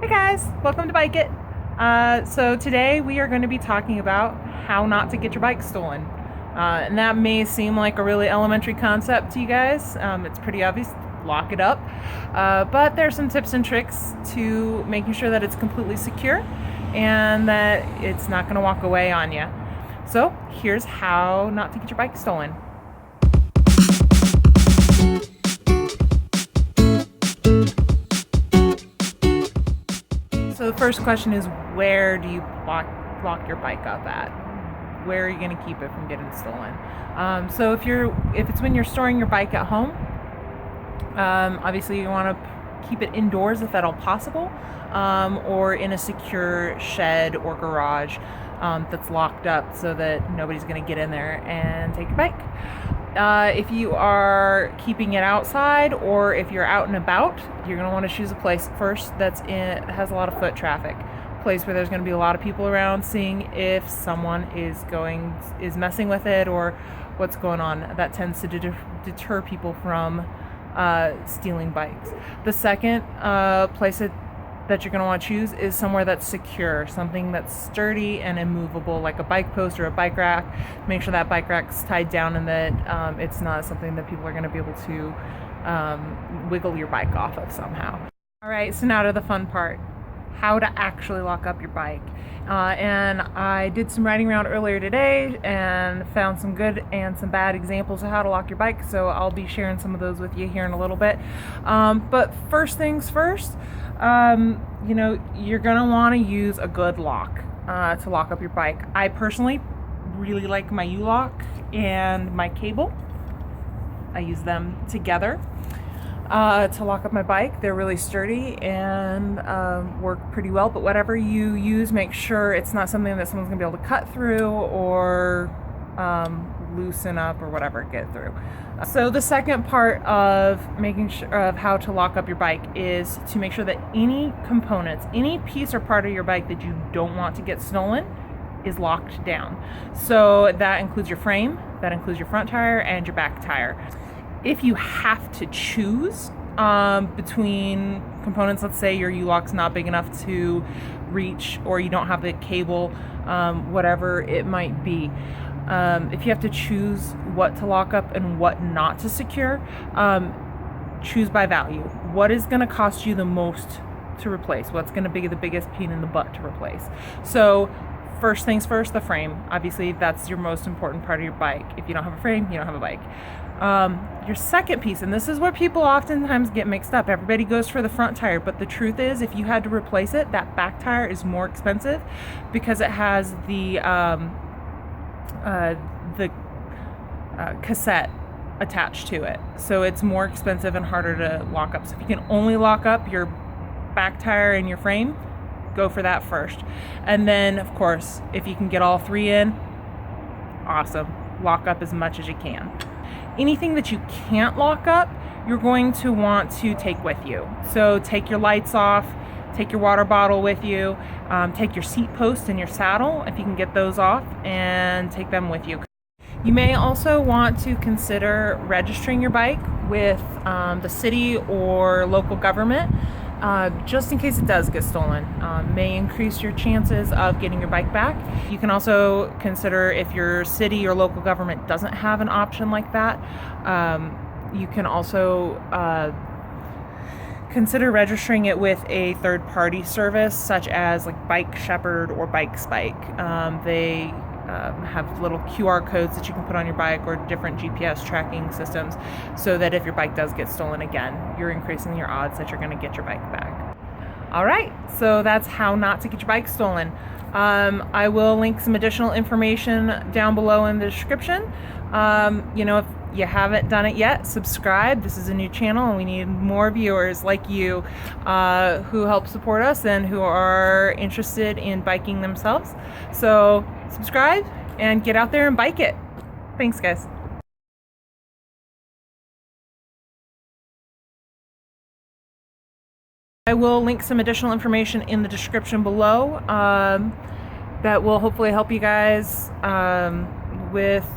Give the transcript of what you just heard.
Hey guys, welcome to Bike It. So today we are going to be talking about how not to get your bike stolen. And that may seem like a really elementary concept to you guys. It's pretty obvious, lock it up. But there's some tips and tricks to making sure that it's completely secure and that it's not going to walk away on you. So here's how not to get your bike stolen. So the first question is, where do you lock your bike up at? Where are you going to keep it from getting stolen? So if it's when you're storing your bike at home, obviously you want to keep it indoors if at all possible, or in a secure shed or garage that's locked up so that nobody's going to get in there and take your bike. If you are keeping it outside or if you're out and about, you're going to want to choose a place first that has a lot of foot traffic. A place where there's going to be a lot of people around, seeing if someone is messing with it or what's going on. That tends to deter people from stealing bikes. The second place that you're going to want to choose is somewhere that's secure, something that's sturdy and immovable, like a bike post or a bike rack. Make sure that bike rack's tied down and that it's not something that people are going to be able to wiggle your bike off of somehow. All right, so now to the fun part, how to actually lock up your bike. And I did some riding around earlier today and found some good and some bad examples of how to lock your bike, so I'll be sharing some of those with you here in a little bit. But first things first, you're gonna want to use a good lock to lock up your bike. I personally really like my U-lock and my cable. I use them together to lock up my bike. They're really sturdy and work pretty well, but whatever you use, make sure it's not something that someone's gonna be able to cut through or loosen up or whatever, get through. So the second part of making sure of how to lock up your bike is to make sure that any components, any piece or part of your bike that you don't want to get stolen is locked down. So that includes your frame, that includes your front tire and your back tire. If you have to choose between components, let's say your U-lock's not big enough to reach or you don't have the cable, whatever it might be, if you have to choose what to lock up and what not to secure, choose by value. What is going to cost you the most to replace? What's going to be the biggest pain in the butt to replace? So first things first, the frame. Obviously, that's your most important part of your bike. If you don't have a frame, you don't have a bike. Your second piece, and this is where people oftentimes get mixed up. Everybody goes for the front tire, but the truth is, if you had to replace it, that back tire is more expensive because it has the cassette attached to it. So it's more expensive and harder to lock up. So if you can only lock up your back tire and your frame, go for that first. And then, of course, if you can get all three in, awesome. Lock up as much as you can. Anything that you can't lock up, you're going to want to take with you. So take your lights off, take your water bottle with you, take your seat post and your saddle, if you can get those off, and take them with you. You may also want to consider registering your bike with the city or local government, just in case it does get stolen. May increase your chances of getting your bike back. You can also consider, if your city or local government doesn't have an option like that, you can also consider registering it with a third-party service such as like Bike Shepherd or Bike Spike. They have little QR codes that you can put on your bike or different GPS tracking systems so that if your bike does get stolen again, you're increasing your odds that you're going to get your bike back. All right, so that's how not to get your bike stolen. I will link some additional information down below in the description. If you haven't done it yet, subscribe. This is a new channel and we need more viewers like you who help support us and who are interested in biking themselves. So subscribe and get out there and bike it. Thanks, guys. I will link some additional information in the description below that will hopefully help you guys with